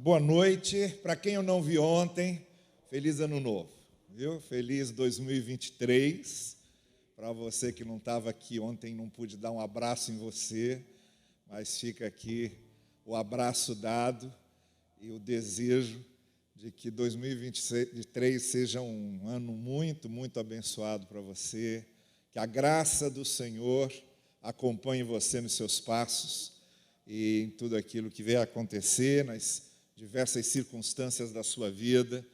boa noite. Para quem eu não vi ontem, feliz ano novo, viu? Feliz 2023. Para você que não estava aqui ontem, não pude dar um abraço em você, mas fica aqui o abraço dado e o desejo de que 2023 seja um ano muito, muito abençoado para você, que a graça do Senhor acompanhe você nos seus passos e em tudo aquilo que vier a acontecer, nas diversas circunstâncias da sua vida,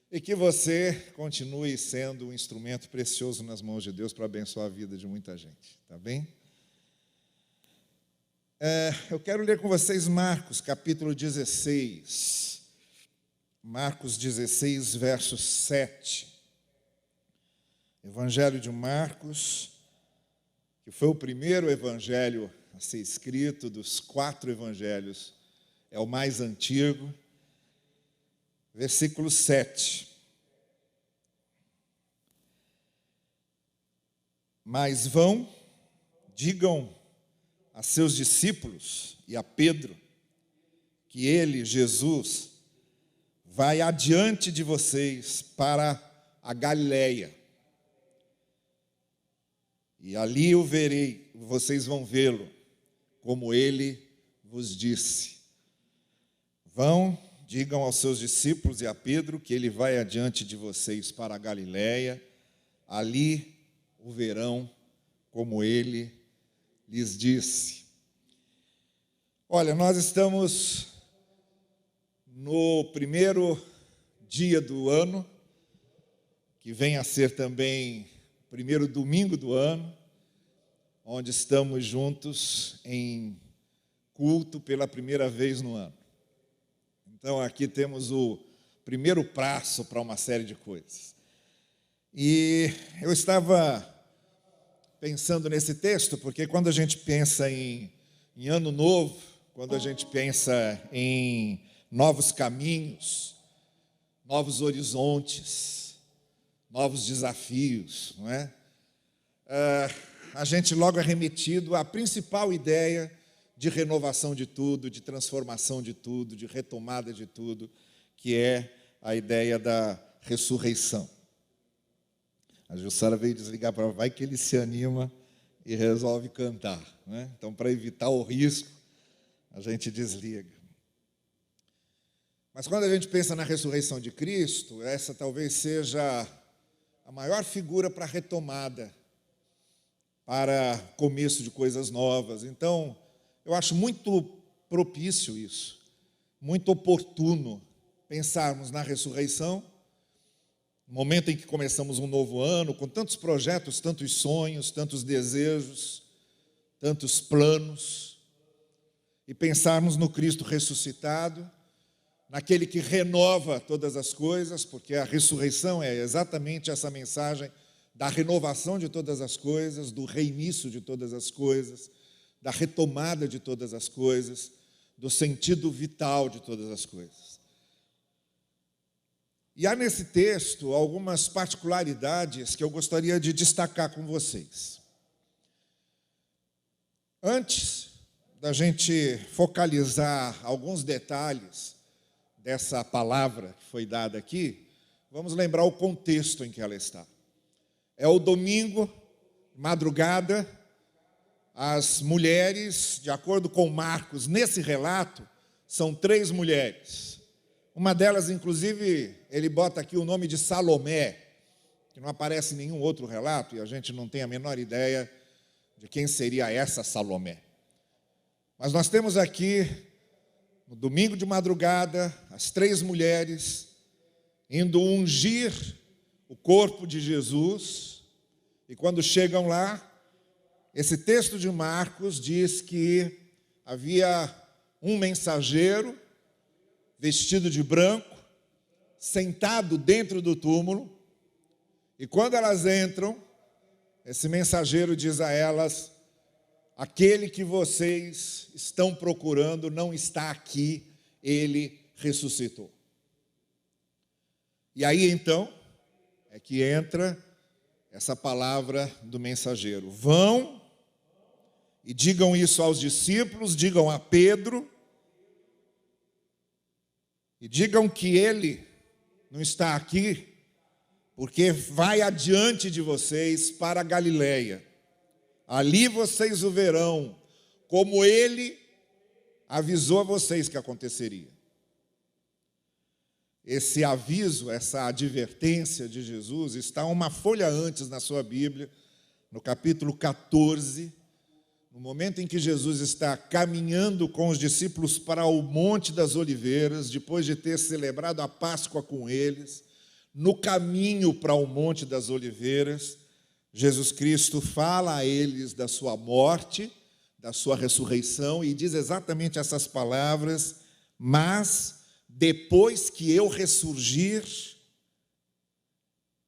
e que você continue sendo um instrumento precioso nas mãos de Deus para abençoar a vida de muita gente, tá bem? Eu quero ler com vocês Marcos, capítulo 16. Marcos 16, verso 7. Evangelho de Marcos, que foi o primeiro evangelho a ser escrito dos 4 evangelhos, é o mais antigo. Versículo 7. Mas vão, digam a seus discípulos e a Pedro, que ele, Jesus, vai adiante de vocês para a Galileia. E ali o verei, vocês vão vê-lo, como ele vos disse. Vão, digam aos seus discípulos e a Pedro que ele vai adiante de vocês para a Galileia. Ali o verão, como ele lhes disse. Olha, nós estamos no primeiro dia do ano, que vem a ser também o primeiro domingo do ano, onde estamos juntos em culto pela primeira vez no ano. Então, aqui temos o primeiro passo para uma série de coisas. E eu estava pensando nesse texto, porque quando a gente pensa em ano novo, quando a gente pensa em novos caminhos, novos horizontes, novos desafios, não é? A gente logo é remetido à principal ideia de renovação de tudo, de transformação de tudo, de retomada de tudo, que é a ideia da ressurreição. A Jussara veio desligar para vai que ele se anima e resolve cantar, né? Então, para evitar o risco, a gente desliga. Mas quando a gente pensa na ressurreição de Cristo, essa talvez seja a maior figura para retomada, para começo de coisas novas. Então, eu acho muito propício isso, muito oportuno pensarmos na ressurreição, no momento em que começamos um novo ano, com tantos projetos, tantos sonhos, tantos desejos, tantos planos, e pensarmos no Cristo ressuscitado, naquele que renova todas as coisas, porque a ressurreição é exatamente essa mensagem da renovação de todas as coisas, do reinício de todas as coisas, da retomada de todas as coisas, do sentido vital de todas as coisas. E há nesse texto algumas particularidades que eu gostaria de destacar com vocês. Antes da gente focalizar alguns detalhes dessa palavra que foi dada aqui, vamos lembrar o contexto em que ela está. É o domingo, madrugada. As mulheres, de acordo com Marcos, nesse relato, são 3 mulheres. Uma delas, inclusive, ele bota aqui o nome de Salomé, que não aparece em nenhum outro relato, e a gente não tem a menor ideia de quem seria essa Salomé. Mas nós temos aqui, no domingo de madrugada, as 3 mulheres indo ungir o corpo de Jesus, e quando chegam lá, esse texto de Marcos diz que havia um mensageiro vestido de branco, sentado dentro do túmulo, e quando elas entram, esse mensageiro diz a elas: aquele que vocês estão procurando não está aqui, ele ressuscitou. E aí então é que entra essa palavra do mensageiro. Vão e digam isso aos discípulos, digam a Pedro, E digam que ele não está aqui, porque vai adiante de vocês para a Galileia. Ali vocês o verão, como ele avisou a vocês que aconteceria. Esse aviso, essa advertência de Jesus está uma folha antes na sua Bíblia, no capítulo 14, no momento em que Jesus está caminhando com os discípulos para o Monte das Oliveiras, depois de ter celebrado a Páscoa com eles. No caminho para o Monte das Oliveiras, Jesus Cristo fala a eles da sua morte, da sua ressurreição, e diz exatamente essas palavras: mas depois que eu ressurgir,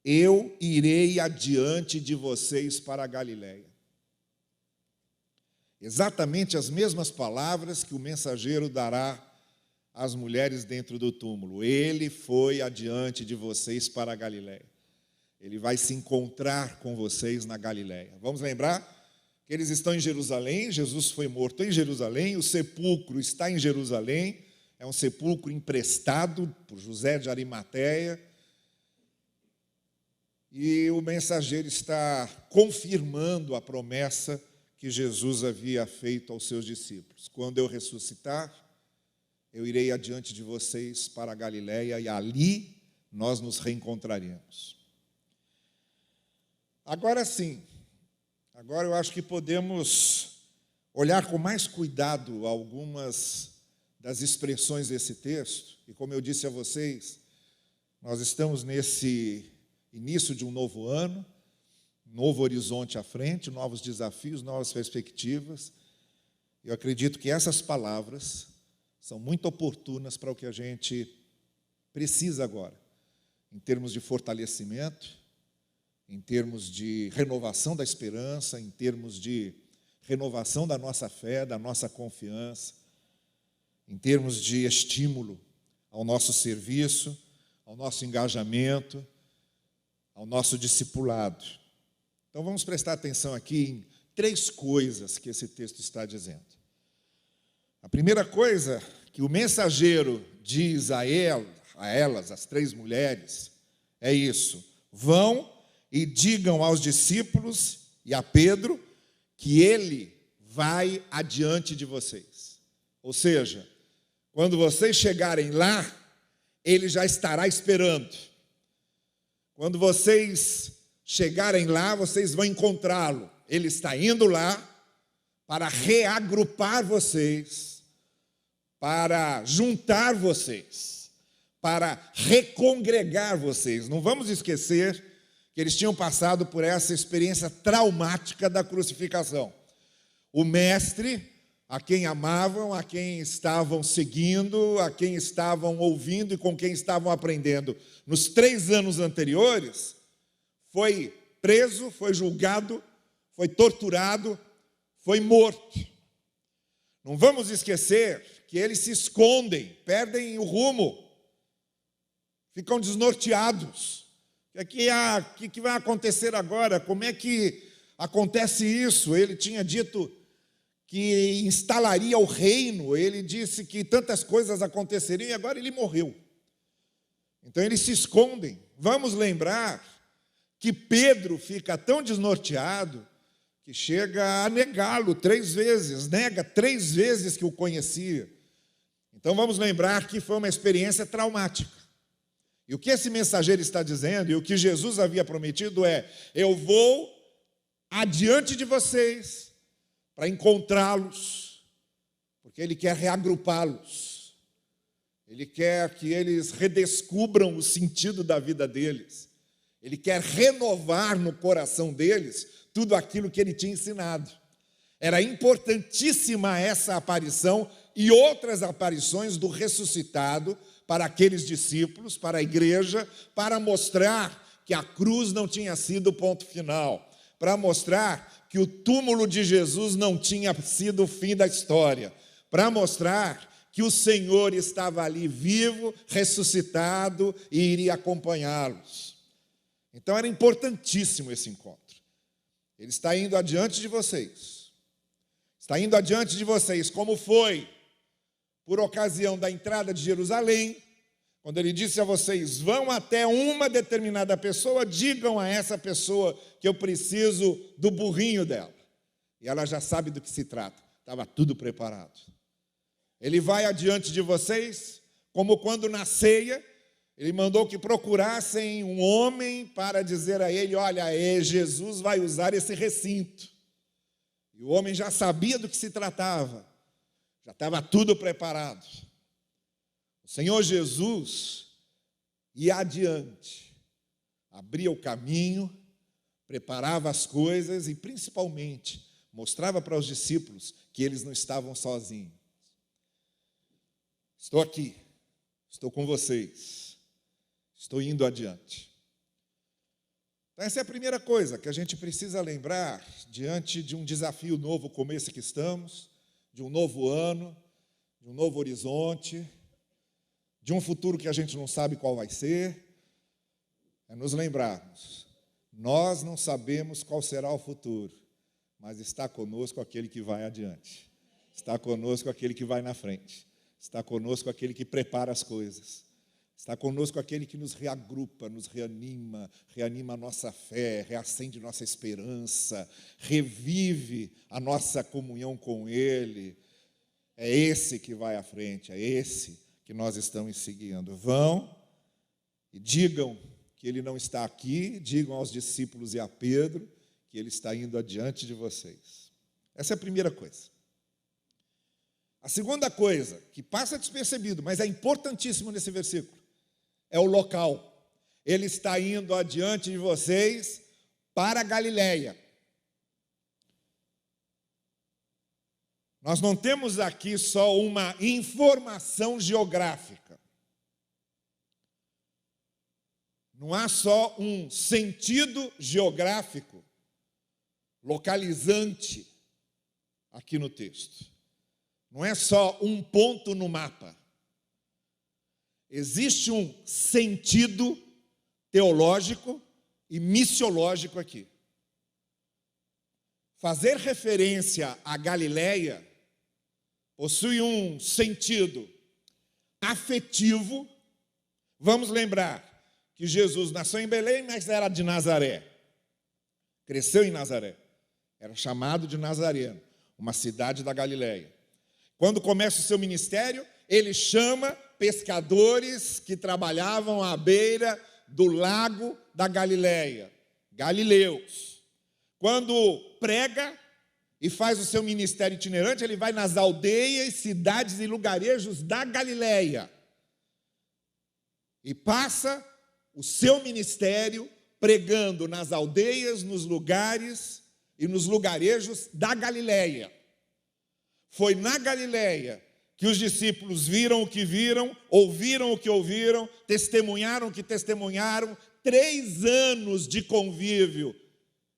eu irei adiante de vocês para a Galileia. Exatamente as mesmas palavras que o mensageiro dará às mulheres dentro do túmulo. Ele foi adiante de vocês para a Galileia. Ele vai se encontrar com vocês na Galileia. Vamos lembrar que eles estão em Jerusalém, Jesus foi morto em Jerusalém, o sepulcro está em Jerusalém, é um sepulcro emprestado por José de Arimateia, e o mensageiro está confirmando a promessa que Jesus havia feito aos seus discípulos. Quando eu ressuscitar, eu irei adiante de vocês para a Galileia, e ali nós nos reencontraremos. Agora sim, agora eu acho que podemos olhar com mais cuidado algumas das expressões desse texto, e como eu disse a vocês, nós estamos nesse início de um novo ano, novo horizonte à frente, novos desafios, novas perspectivas. Eu acredito que essas palavras são muito oportunas para o que a gente precisa agora, em termos de fortalecimento, em termos de renovação da esperança, em termos de renovação da nossa fé, da nossa confiança, em termos de estímulo ao nosso serviço, ao nosso engajamento, ao nosso discipulado. Então vamos prestar atenção aqui em 3 coisas que esse texto está dizendo. A primeira coisa que o mensageiro diz a elas, as 3 mulheres, é isso: vão e digam aos discípulos e a Pedro que ele vai adiante de vocês. Ou seja, quando vocês chegarem lá, ele já estará esperando. Quando vocês chegarem lá, vocês vão encontrá-lo. Ele está indo lá para reagrupar vocês, para juntar vocês, para recongregar vocês. Não vamos esquecer que eles tinham passado por essa experiência traumática da crucificação. O mestre, a quem amavam, a quem estavam seguindo, a quem estavam ouvindo e com quem estavam aprendendo nos 3 anos anteriores, foi preso, foi julgado, foi torturado, foi morto. Não vamos esquecer que eles se escondem, perdem o rumo, ficam desnorteados. O que vai acontecer agora? Como é que acontece isso? Ele tinha dito que instalaria o reino, ele disse que tantas coisas aconteceriam e agora ele morreu. Então eles se escondem. Vamos lembrar que Pedro fica tão desnorteado que chega a negá-lo 3 vezes, nega 3 vezes que o conhecia. Então vamos lembrar que foi uma experiência traumática. E o que esse mensageiro está dizendo, e o que Jesus havia prometido é: eu vou adiante de vocês para encontrá-los, porque ele quer reagrupá-los. Ele quer que eles redescubram o sentido da vida deles. Ele quer renovar no coração deles tudo aquilo que ele tinha ensinado. Era importantíssima essa aparição e outras aparições do ressuscitado para aqueles discípulos, para a igreja, para mostrar que a cruz não tinha sido o ponto final, para mostrar que o túmulo de Jesus não tinha sido o fim da história, para mostrar que o Senhor estava ali vivo, ressuscitado e iria acompanhá-los. Então era importantíssimo esse encontro. Ele está indo adiante de vocês. Está indo adiante de vocês, como foi por ocasião da entrada de Jerusalém, Quando ele disse a vocês, vão até uma determinada pessoa, digam a essa pessoa que eu preciso do burrinho dela. E ela já sabe do que se trata. Estava tudo preparado. Ele vai adiante de vocês, como quando na ceia, ele mandou que procurassem um homem para dizer a ele, olha, Jesus vai usar esse recinto. E o homem já sabia do que se tratava. Já estava tudo preparado. O Senhor Jesus ia adiante, abria o caminho, preparava as coisas e, principalmente, mostrava para os discípulos que eles não estavam sozinhos. Estou aqui, estou com vocês, estou indo adiante. Então, essa é a primeira coisa que a gente precisa lembrar diante de um desafio novo como esse que estamos, de um novo ano, de um novo horizonte, de um futuro que a gente não sabe qual vai ser, é nos lembrarmos, nós não sabemos qual será o futuro, mas está conosco aquele que vai adiante, está conosco aquele que vai na frente, está conosco aquele que prepara as coisas, está conosco aquele que nos reagrupa, nos reanima, reanima a nossa fé, reacende nossa esperança, revive a nossa comunhão com Ele. É esse que vai à frente, é esse que nós estamos seguindo. Vão e digam que Ele não está aqui, digam aos discípulos e a Pedro que Ele está indo adiante de vocês. Essa é a primeira coisa. A segunda coisa, que passa despercebido, mas é importantíssimo nesse versículo, é o local. Ele está indo adiante de vocês para a Galileia. Nós não temos aqui só uma informação geográfica. Não há só um sentido geográfico localizante aqui no texto. Não é só um ponto no mapa. Existe um sentido teológico e missiológico aqui. Fazer referência à Galileia possui um sentido afetivo. Vamos lembrar que Jesus nasceu em Belém, mas era de Nazaré. Cresceu em Nazaré. Era chamado de Nazareno, uma cidade da Galileia. Quando começa o seu ministério, ele chama pescadores que trabalhavam à beira do lago da Galileia, galileus. Quando prega e faz o seu ministério itinerante, ele vai nas aldeias, cidades e lugarejos da Galileia. E passa o seu ministério pregando nas aldeias, nos lugares e nos lugarejos da Galileia. Foi na Galileia que os discípulos viram o que viram, ouviram o que ouviram, testemunharam o que testemunharam, 3 anos de convívio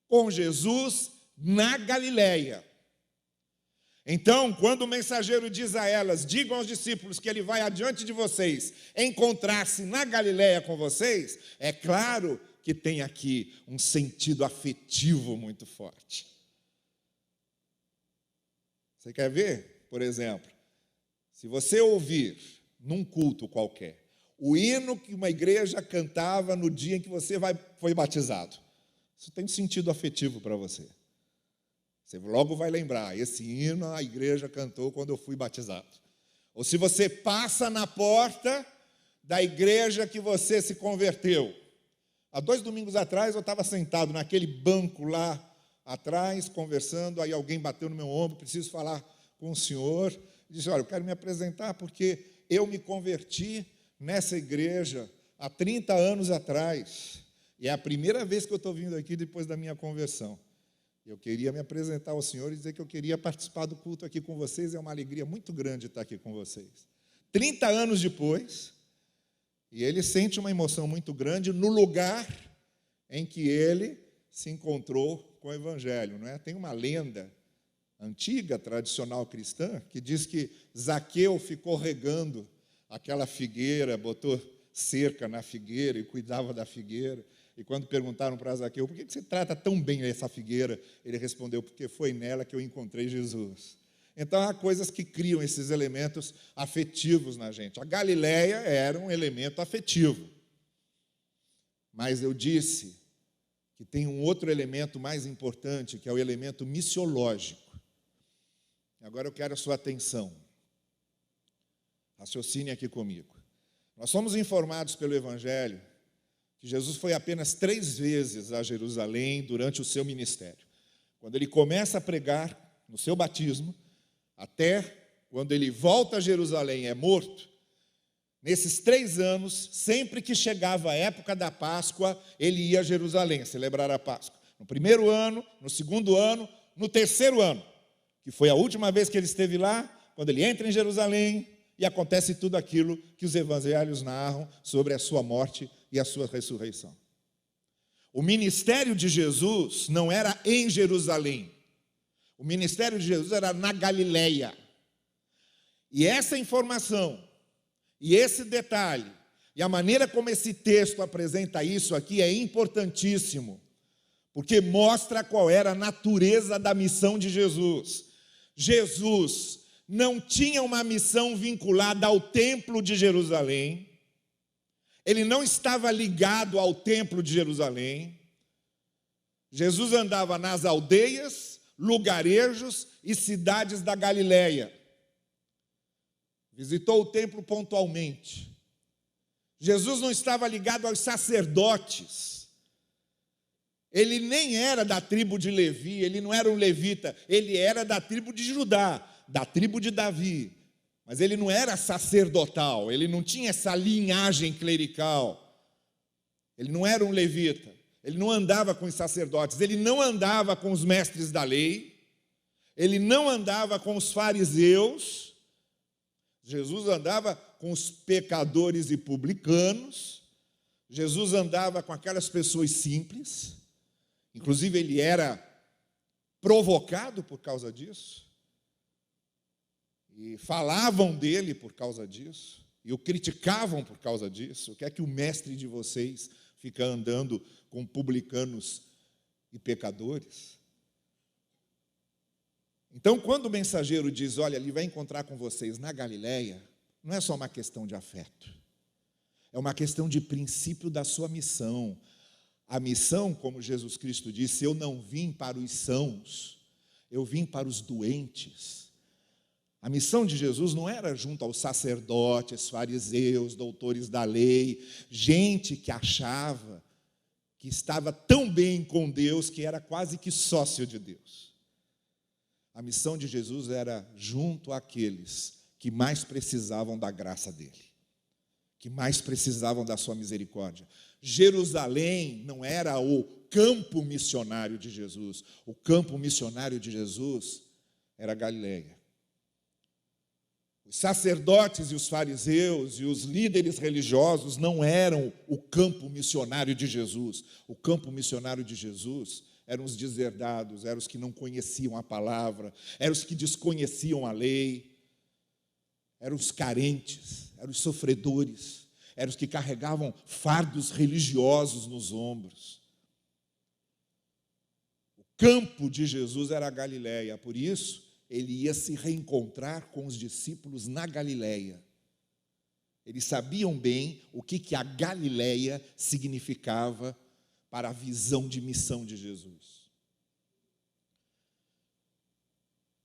com Jesus na Galileia. Então, quando o mensageiro diz a elas, digam aos discípulos que ele vai adiante de vocês, encontrar-se na Galileia com vocês, é claro que tem aqui um sentido afetivo muito forte. Você quer ver, por exemplo, se você ouvir num culto qualquer o hino que uma igreja cantava no dia em que você foi batizado, isso tem sentido afetivo para você. Você logo vai lembrar, esse hino a igreja cantou quando eu fui batizado. Ou se você passa na porta da igreja que você se converteu. Há 2 domingos atrás eu estava sentado naquele banco lá atrás, conversando, aí alguém bateu no meu ombro, preciso falar com o senhor. Disse, olha, eu quero me apresentar porque eu me converti nessa igreja há 30 anos atrás. E é a primeira vez que eu estou vindo aqui depois da minha conversão. Eu queria me apresentar ao senhor e dizer que eu queria participar do culto aqui com vocês. É uma alegria muito grande estar aqui com vocês. 30 anos depois, e ele sente uma emoção muito grande no lugar em que ele se encontrou com o Evangelho, não é? Tem uma lenda antiga, tradicional cristã, que diz que Zaqueu ficou regando aquela figueira, botou cerca na figueira e cuidava da figueira. E quando perguntaram para Zaqueu, por que você trata tão bem essa figueira? Ele respondeu, porque foi nela que eu encontrei Jesus. Então, há coisas que criam esses elementos afetivos na gente. A Galileia era um elemento afetivo. Mas eu disse que tem um outro elemento mais importante, que é o elemento missiológico. Agora eu quero a sua atenção. Raciocine aqui comigo. Nós somos informados pelo Evangelho que Jesus foi apenas 3 vezes a Jerusalém durante o seu ministério. Quando ele começa a pregar no seu batismo, até quando ele volta a Jerusalém, é morto. Nesses 3 anos, sempre que chegava a época da Páscoa, ele ia a Jerusalém celebrar a Páscoa. No primeiro ano, no segundo ano, no terceiro ano, que foi a última vez que ele esteve lá, quando ele entra em Jerusalém, e acontece tudo aquilo que os evangelhos narram sobre a sua morte e a sua ressurreição. O ministério de Jesus não era em Jerusalém. O ministério de Jesus era na Galileia. E essa informação, e esse detalhe, e a maneira como esse texto apresenta isso aqui é importantíssimo, porque mostra qual era a natureza da missão de Jesus. Jesus não tinha uma missão vinculada ao templo de Jerusalém, ele não estava ligado ao templo de Jerusalém. Jesus andava nas aldeias, lugarejos e cidades da Galileia. Visitou o templo pontualmente. Jesus não estava ligado aos sacerdotes. Ele nem era da tribo de Levi, ele não era um levita, ele era da tribo de Judá, da tribo de Davi. Mas ele não era sacerdotal, ele não tinha essa linhagem clerical. Ele não era um levita, ele não andava com os sacerdotes, ele não andava com os mestres da lei, ele não andava com os fariseus. Jesus andava com os pecadores e publicanos. Jesus andava com aquelas pessoas simples. Inclusive, ele era provocado por causa disso. E falavam dele por causa disso. E o criticavam por causa disso. O que é que o mestre de vocês fica andando com publicanos e pecadores? Então, quando o mensageiro diz, olha, ele vai encontrar com vocês na Galileia, não é só uma questão de afeto. É uma questão de princípio da sua missão. A missão, como Jesus Cristo disse, eu não vim para os sãos, eu vim para os doentes. A missão de Jesus não era junto aos sacerdotes, fariseus, doutores da lei, gente que achava que estava tão bem com Deus que era quase que sócio de Deus. A missão de Jesus era junto àqueles que mais precisavam da graça dele, que mais precisavam da sua misericórdia. Jerusalém não era o campo missionário de Jesus. O campo missionário de Jesus era Galileia. Os sacerdotes e os fariseus e os líderes religiosos não eram o campo missionário de Jesus. O campo missionário de Jesus eram os deserdados, eram os que não conheciam a palavra, eram os que desconheciam a lei, eram os carentes, eram os sofredores, eram os que carregavam fardos religiosos nos ombros. O campo de Jesus era a Galileia, por isso ele ia se reencontrar com os discípulos na Galileia. Eles sabiam bem o que a Galileia significava para a visão de missão de Jesus.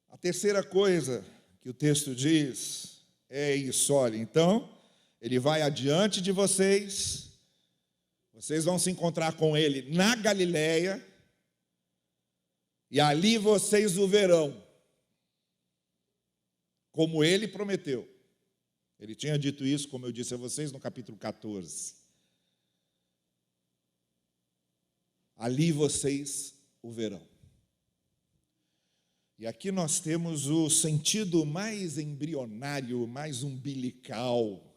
A terceira coisa que o texto diz é isso, olha, então, ele vai adiante de vocês, vocês vão se encontrar com ele na Galileia, e ali vocês o verão, como ele prometeu. Ele tinha dito isso, como eu disse a vocês, no capítulo 14. Ali vocês o verão. E aqui nós temos o sentido mais embrionário, mais umbilical,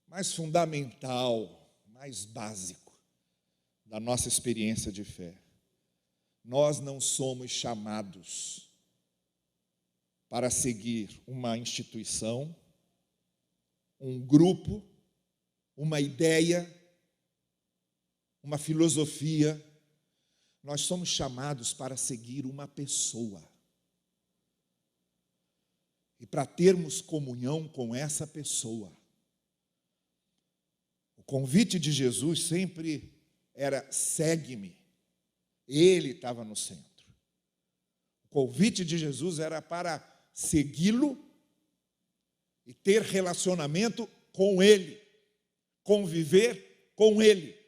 mais fundamental, mais básico da nossa experiência de fé. Nós não somos chamados para seguir uma instituição, um grupo, uma ideia, uma filosofia. Nós somos chamados para seguir uma pessoa. e para termos comunhão com essa pessoa. O convite de Jesus sempre era: segue-me. Ele estava no centro. O convite de Jesus era para segui-lo e ter relacionamento com Ele, conviver com Ele.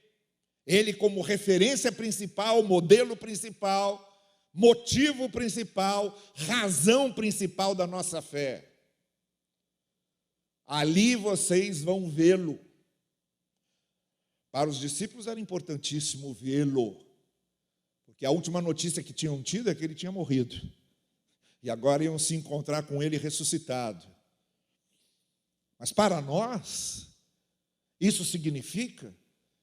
Ele como referência principal, modelo principal, motivo principal, razão principal da nossa fé. Ali vocês vão vê-lo. Para os discípulos era importantíssimo vê-lo, porque a última notícia que tinham tido é que ele tinha morrido. E agora iam se encontrar com ele ressuscitado. Mas para nós, isso significa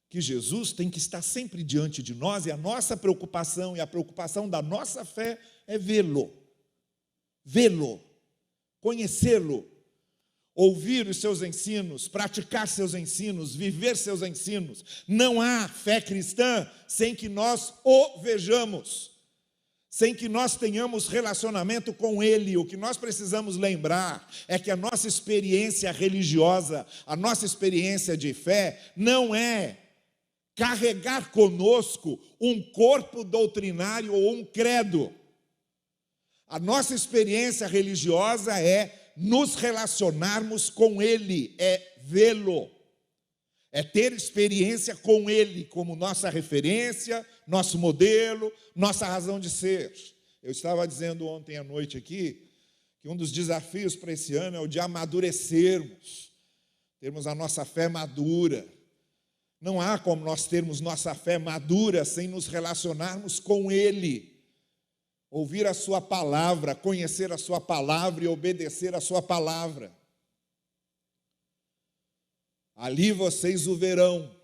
que Jesus tem que estar sempre diante de nós, e a nossa preocupação e a preocupação da nossa fé é vê-lo, conhecê-lo, ouvir os seus ensinos, praticar seus ensinos, viver seus ensinos. Não há fé cristã sem que nós o vejamos, sem que nós tenhamos relacionamento com Ele. O que nós precisamos lembrar é que a nossa experiência religiosa, a nossa experiência de fé, não é carregar conosco um corpo doutrinário ou um credo. A nossa experiência religiosa é nos relacionarmos com Ele, é vê-lo, é ter experiência com Ele como nossa referência, nosso modelo, nossa razão de ser. Eu estava dizendo ontem à noite aqui que um dos desafios para esse ano é o de amadurecermos, termos a nossa fé madura. Não há como nós termos nossa fé madura sem nos relacionarmos com Ele, ouvir a sua palavra, conhecer a sua palavra e obedecer a sua palavra. Ali vocês o verão.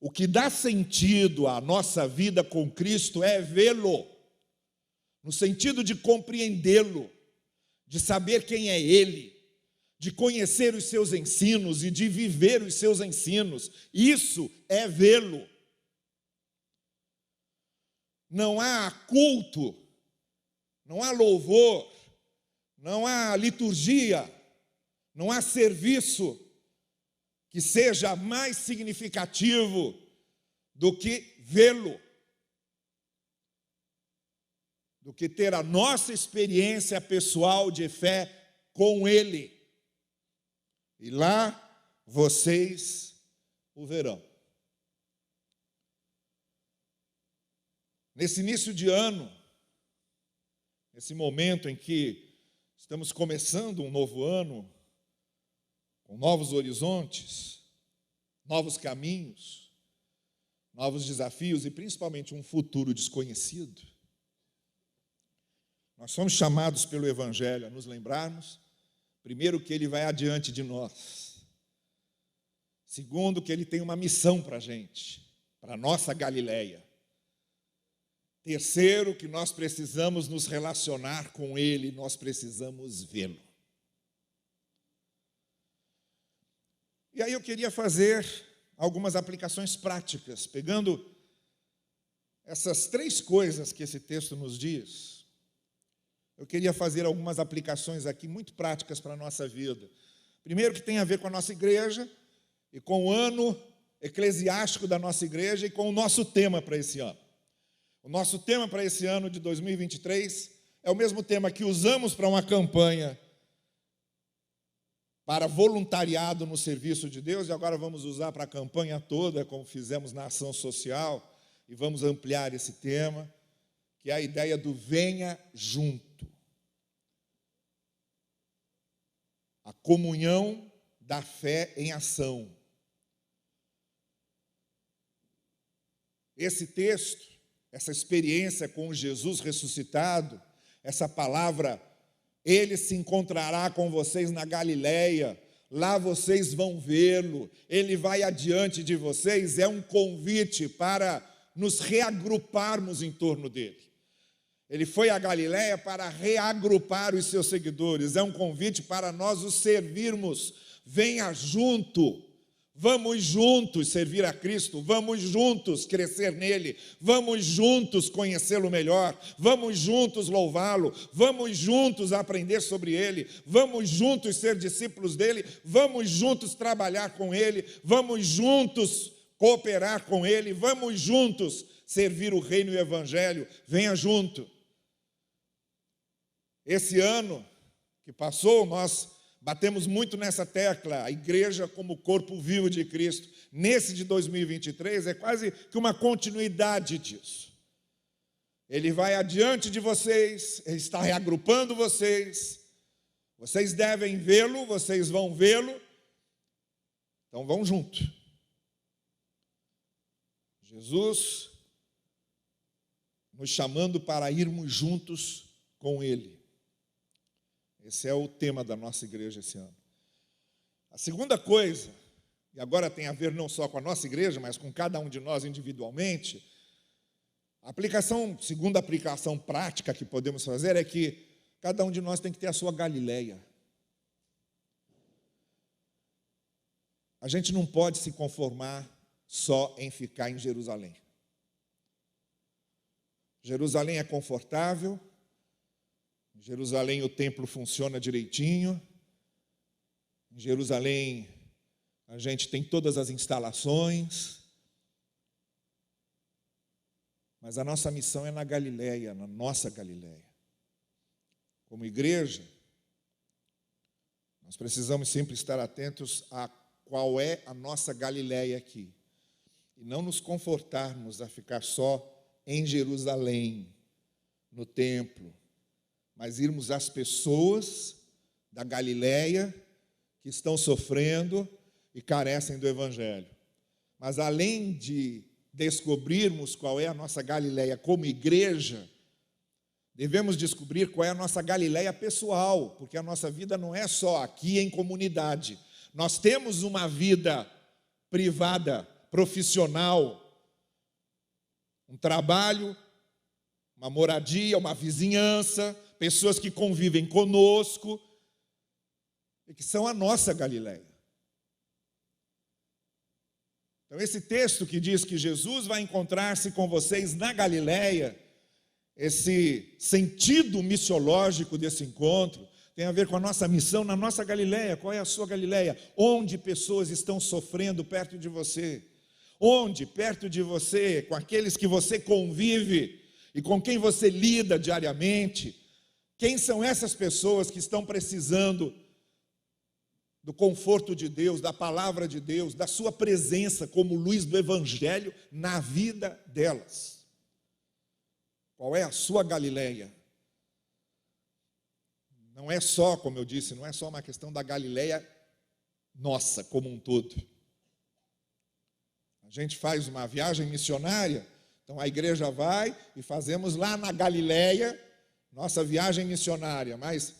O que dá sentido à nossa vida com Cristo é vê-lo, no sentido de compreendê-lo, de saber quem é Ele, de conhecer os seus ensinos e de viver os seus ensinos. Isso é vê-lo. Não há culto, não há louvor, não há liturgia, não há serviço que seja mais significativo do que vê-lo, do que ter a nossa experiência pessoal de fé com Ele. E lá vocês o verão. Nesse início de ano, nesse momento em que estamos começando um novo ano, com novos horizontes, novos caminhos, novos desafios e principalmente um futuro desconhecido, nós somos chamados pelo Evangelho a nos lembrarmos, primeiro, que Ele vai adiante de nós. Segundo, que Ele tem uma missão para a gente, para a nossa Galileia. Terceiro, que nós precisamos nos relacionar com Ele, nós precisamos vê-lo. E aí eu queria fazer algumas aplicações práticas, pegando essas três coisas que esse texto nos diz. Eu queria fazer algumas aplicações aqui muito práticas para a nossa vida. Primeiro, que tem a ver com a nossa igreja e com o ano eclesiástico da nossa igreja e com o nosso tema para esse ano. O nosso tema para esse ano de 2023 é o mesmo tema que usamos para uma campanha para voluntariado no serviço de Deus, e agora vamos usar para a campanha toda, como fizemos na ação social, e vamos ampliar esse tema, que é a ideia do venha junto. A comunhão da fé em ação. Esse texto, essa experiência com Jesus ressuscitado, essa palavra, Ele se encontrará com vocês na Galileia, lá vocês vão vê-lo, Ele vai adiante de vocês, é um convite para nos reagruparmos em torno dele. Ele foi à Galileia para reagrupar os seus seguidores, é um convite para nós os servirmos. Venha junto, Vamos juntos servir a Cristo, vamos juntos crescer nele, vamos juntos conhecê-lo melhor, vamos juntos louvá-lo, vamos juntos aprender sobre ele, vamos juntos ser discípulos dele, vamos juntos trabalhar com ele, vamos juntos cooperar com ele, vamos juntos servir o reino e o evangelho. Venha junto. Esse ano que passou, nós batemos muito nessa tecla, a igreja como corpo vivo de Cristo. Nesse de 2023 é quase que uma continuidade disso. Ele vai adiante de vocês, ele está reagrupando vocês. Vocês devem vê-lo, vocês vão vê-lo. Então vão junto. Jesus nos chamando para irmos juntos com ele. Esse é o tema da nossa igreja esse ano. A segunda coisa, e agora tem a ver não só com a nossa igreja, mas com cada um de nós individualmente, segunda aplicação prática que podemos fazer é que cada um de nós tem que ter a sua Galileia. A gente não pode se conformar só em ficar em Jerusalém. Jerusalém é confortável, em Jerusalém o templo funciona direitinho, em Jerusalém a gente tem todas as instalações, mas a nossa missão é na Galileia, na nossa Galileia. Como igreja, nós precisamos sempre estar atentos a qual é a nossa Galileia aqui, e não nos confortarmos a ficar só em Jerusalém, no templo, mas irmos às pessoas da Galileia que estão sofrendo e carecem do evangelho. Mas além de descobrirmos qual é a nossa Galileia como igreja, devemos descobrir qual é a nossa Galileia pessoal, porque a nossa vida não é só aqui em comunidade. Nós temos uma vida privada, profissional, um trabalho, uma moradia, uma vizinhança, pessoas que convivem conosco e que são a nossa Galileia. Então, esse texto que diz que Jesus vai encontrar-se com vocês na Galileia, esse sentido missiológico desse encontro, tem a ver com a nossa missão na nossa Galileia. Qual é a sua Galileia? Onde pessoas estão sofrendo perto de você? Onde, perto de você, com aqueles que você convive e com quem você lida diariamente, quem são essas pessoas que estão precisando do conforto de Deus, da palavra de Deus, da sua presença como luz do evangelho na vida delas? Qual é a sua Galileia? Não é só, como eu disse, não é só uma questão da Galileia nossa como um todo. A gente faz uma viagem missionária, então a igreja vai e fazemos lá na Galileia nossa viagem missionária, mas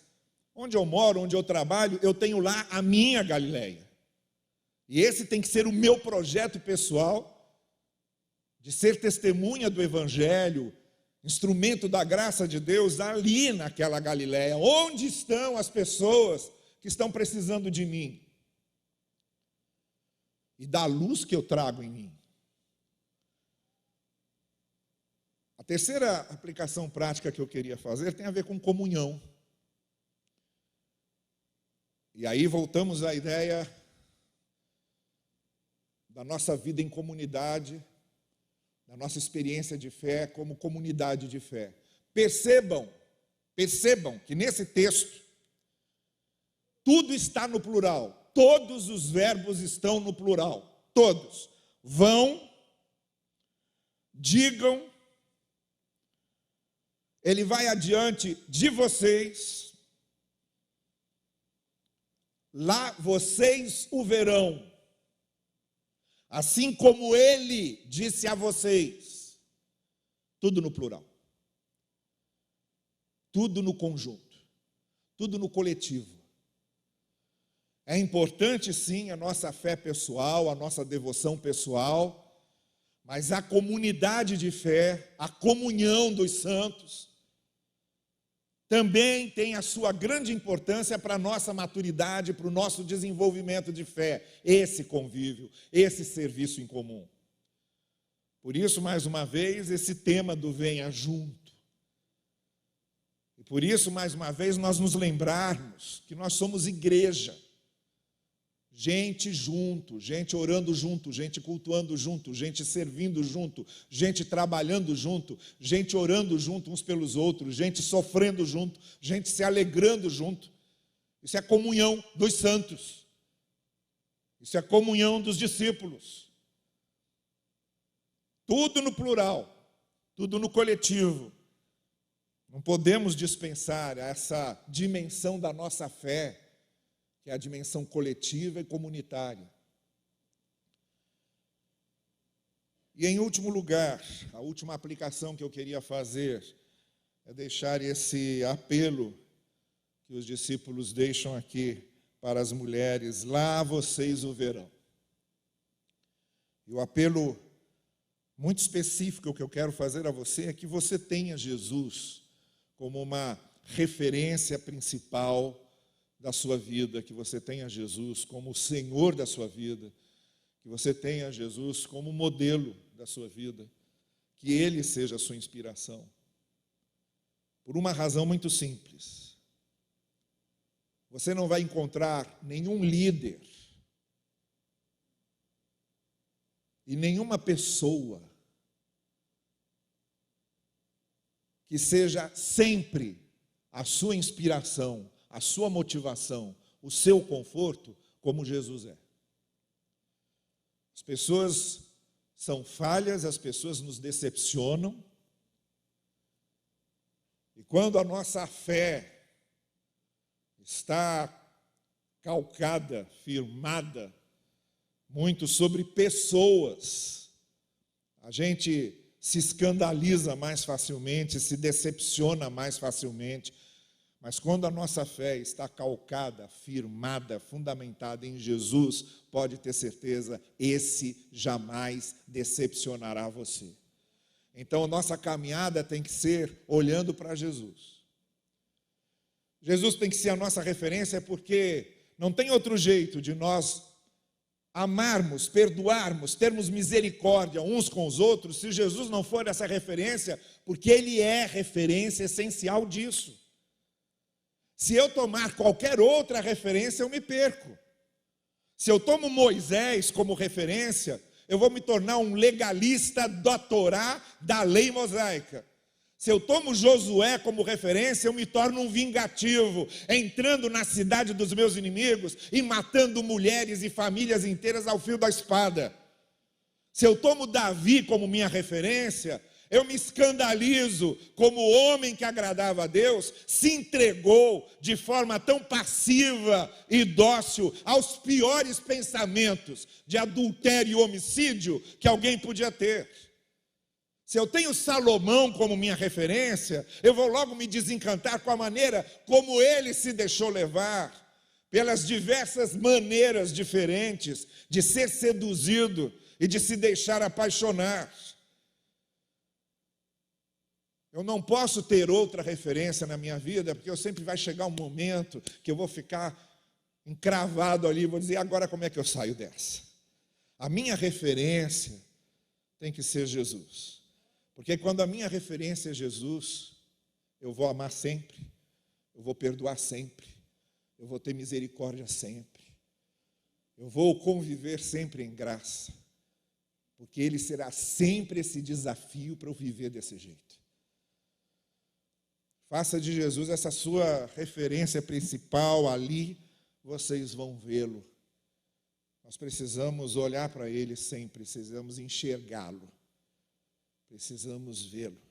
onde eu moro, onde eu trabalho, eu tenho lá a minha Galileia. E esse tem que ser o meu projeto pessoal de ser testemunha do evangelho, instrumento da graça de Deus ali naquela Galileia. Onde estão as pessoas que estão precisando de mim? E da luz que eu trago em mim. A terceira aplicação prática que eu queria fazer tem a ver com comunhão. E aí voltamos à ideia da nossa vida em comunidade, da nossa experiência de fé como comunidade de fé. Percebam que nesse texto tudo está no plural. Todos os verbos estão no plural. Todos. Vão, digam, ele vai adiante de vocês, lá vocês o verão, assim como ele disse a vocês. Tudo no plural. Tudo no conjunto. Tudo no coletivo. É importante, sim, a nossa fé pessoal, a nossa devoção pessoal, mas a comunidade de fé, a comunhão dos santos, também tem a sua grande importância para a nossa maturidade, para o nosso desenvolvimento de fé, esse convívio, esse serviço em comum. Por isso, mais uma vez, esse tema do venha junto. E por isso, mais uma vez, nós nos lembrarmos que nós somos igreja. Gente junto, gente orando junto, gente cultuando junto, gente servindo junto, gente trabalhando junto, gente orando junto uns pelos outros, gente sofrendo junto, gente se alegrando junto. Isso é a comunhão dos santos. Isso é a comunhão dos discípulos. Tudo no plural, tudo no coletivo. Não podemos dispensar essa dimensão da nossa fé, que é a dimensão coletiva e comunitária. E em último lugar, a última aplicação que eu queria fazer é deixar esse apelo que os discípulos deixam aqui para as mulheres: lá vocês o verão. E o apelo muito específico que eu quero fazer a você é que você tenha Jesus como uma referência principal da sua vida, que você tenha Jesus como o Senhor da sua vida, que você tenha Jesus como modelo da sua vida, que Ele seja a sua inspiração. Por uma razão muito simples. Você não vai encontrar nenhum líder e nenhuma pessoa que seja sempre a sua inspiração, a sua motivação, o seu conforto, como Jesus é. As pessoas são falhas, as pessoas nos decepcionam. E quando a nossa fé está calcada, firmada, muito sobre pessoas, a gente se escandaliza mais facilmente, se decepciona mais facilmente. Mas quando a nossa fé está calcada, firmada, fundamentada em Jesus, pode ter certeza, esse jamais decepcionará você. Então, a nossa caminhada tem que ser olhando para Jesus. Jesus tem que ser a nossa referência, porque não tem outro jeito de nós amarmos, perdoarmos, termos misericórdia uns com os outros, se Jesus não for essa referência, porque Ele é referência essencial disso. Se eu tomar qualquer outra referência, eu me perco. Se eu tomo Moisés como referência, eu vou me tornar um legalista da Torá, da lei mosaica. Se eu tomo Josué como referência, eu me torno um vingativo, entrando na cidade dos meus inimigos e matando mulheres e famílias inteiras ao fio da espada. Se eu tomo Davi como minha referência, eu me escandalizo como o homem que agradava a Deus se entregou de forma tão passiva e dócil aos piores pensamentos de adultério e homicídio que alguém podia ter. Se eu tenho Salomão como minha referência, eu vou logo me desencantar com a maneira como ele se deixou levar, pelas diversas maneiras diferentes de ser seduzido e de se deixar apaixonar. Eu não posso ter outra referência na minha vida, porque eu sempre vai chegar um momento que eu vou ficar encravado ali, vou dizer, agora como é que eu saio dessa? A minha referência tem que ser Jesus. Porque quando a minha referência é Jesus, eu vou amar sempre, eu vou perdoar sempre, eu vou ter misericórdia sempre, eu vou conviver sempre em graça, porque Ele será sempre esse desafio para eu viver desse jeito. Faça de Jesus essa sua referência principal, ali vocês vão vê-lo. Nós precisamos olhar para Ele sempre, precisamos enxergá-lo, precisamos vê-lo.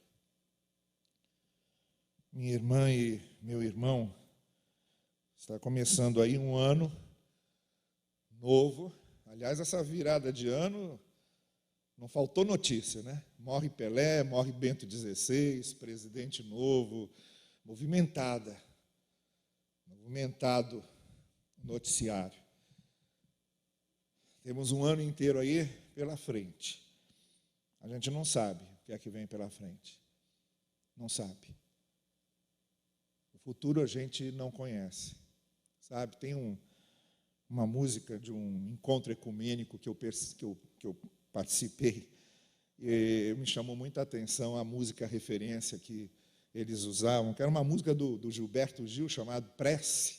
Minha irmã e meu irmão, está começando aí um ano novo. Aliás, essa virada de ano, não faltou notícia, né? Morre Pelé, morre Bento XVI, presidente novo, movimentado noticiário. Temos um ano inteiro aí pela frente. A gente não sabe o que é que vem pela frente. Não sabe. futuro a gente não conhece, sabe? Tem uma música de um encontro ecumênico que eu participei, e me chamou muita atenção a música referência que eles usavam, que era uma música do Gilberto Gil, chamado Prece,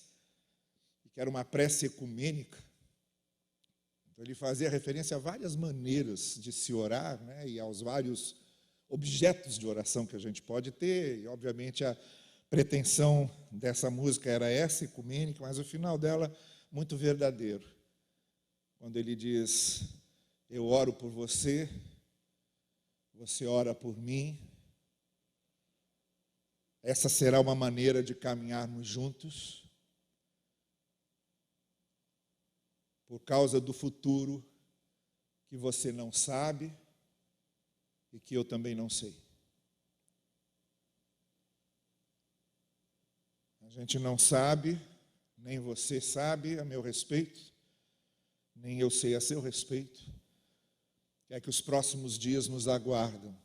que era uma prece ecumênica. Então, ele fazia referência a várias maneiras de se orar, né, e aos vários objetos de oração que a gente pode ter, e, obviamente, a pretensão dessa música era essa, ecumênica, mas o final dela, muito verdadeiro. Quando ele diz, eu oro por você, você ora por mim, essa será uma maneira de caminharmos juntos, por causa do futuro que você não sabe e que eu também não sei. A gente não sabe, nem você sabe a meu respeito, nem eu sei a seu respeito, que é que os próximos dias nos aguardam.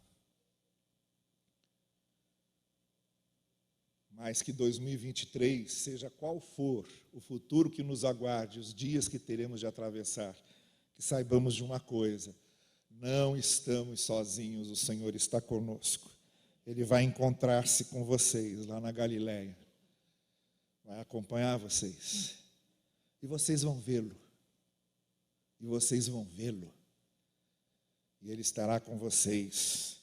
Mas que 2023, seja qual for o futuro que nos aguarde, os dias que teremos de atravessar, que saibamos de uma coisa, não estamos sozinhos, o Senhor está conosco. Ele vai encontrar-se com vocês lá na Galileia, vai acompanhar vocês, e vocês vão vê-lo, e vocês vão vê-lo, e Ele estará com vocês,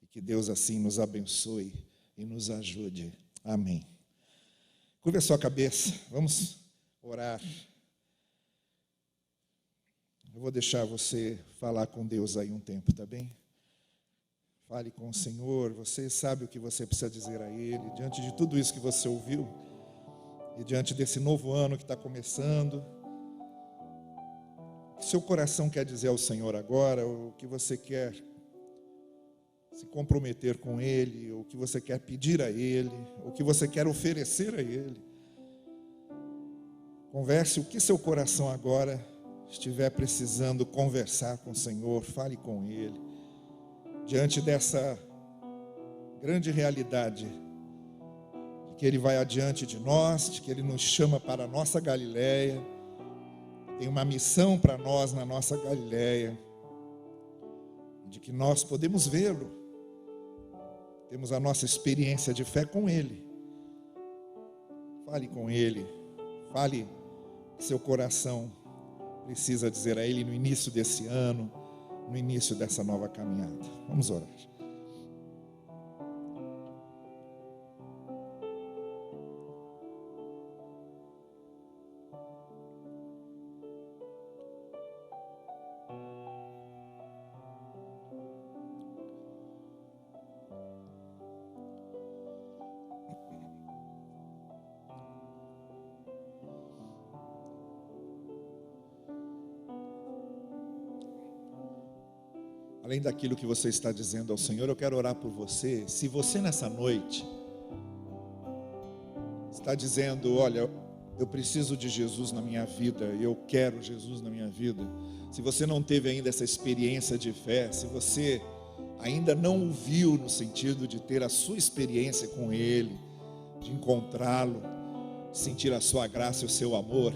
e que Deus assim nos abençoe e nos ajude. Amém. Curva a sua cabeça, vamos orar. Eu vou deixar você falar com Deus aí um tempo, tá bem? Fale com o Senhor, você sabe o que você precisa dizer a Ele, diante de tudo isso que você ouviu, e diante desse novo ano que está começando, o que seu coração quer dizer ao Senhor agora, o que você quer se comprometer com Ele, o que você quer pedir a Ele, o que você quer oferecer a Ele. Converse o que seu coração agora estiver precisando conversar com o Senhor, fale com Ele. Diante dessa grande realidade, de que Ele vai adiante de nós, de que Ele nos chama para a nossa Galileia, tem uma missão para nós na nossa Galileia, de que nós podemos vê-lo, temos a nossa experiência de fé com Ele. Fale com Ele, fale que seu coração precisa dizer a Ele no início desse ano, no início dessa nova caminhada. Vamos orar. Além daquilo que você está dizendo ao Senhor, eu quero orar por você. Se você nessa noite está dizendo, olha, eu preciso de Jesus na minha vida, eu quero Jesus na minha vida. Se você não teve ainda essa experiência de fé, se você ainda não o viu no sentido de ter a sua experiência com Ele, de encontrá-lo, sentir a sua graça e o seu amor,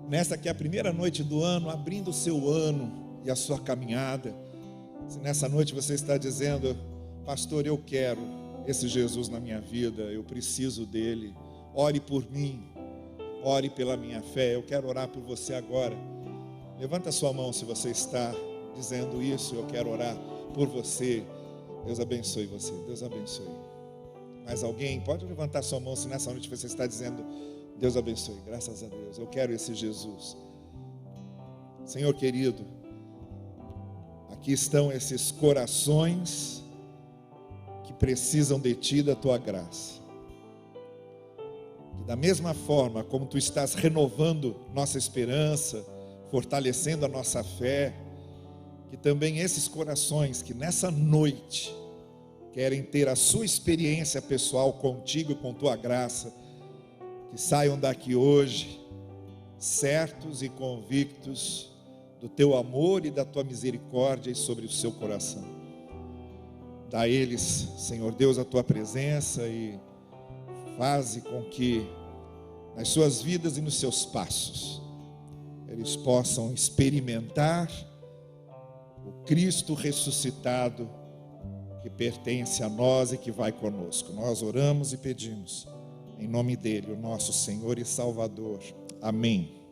nessa que é a primeira noite do ano, abrindo o seu ano e a sua caminhada, se nessa noite você está dizendo, pastor, eu quero esse Jesus na minha vida, eu preciso dele, ore por mim, ore pela minha fé, eu quero orar por você agora. Levanta a sua mão se você está dizendo isso, eu quero orar por você. Deus abençoe você, Deus abençoe. Mais alguém? Pode levantar sua mão se nessa noite você está dizendo, Deus abençoe, graças a Deus, eu quero esse Jesus. Senhor querido, aqui estão esses corações que precisam de Ti, da Tua graça. E da mesma forma como Tu estás renovando nossa esperança, fortalecendo a nossa fé, que também esses corações que nessa noite querem ter a sua experiência pessoal contigo e com Tua graça, que saiam daqui hoje certos e convictos do Teu amor e da Tua misericórdia sobre o seu coração. Dá a eles, Senhor Deus, a Tua presença e faze com que nas suas vidas e nos seus passos eles possam experimentar o Cristo ressuscitado que pertence a nós e que vai conosco. Nós oramos e pedimos em nome dele, o nosso Senhor e Salvador. Amém.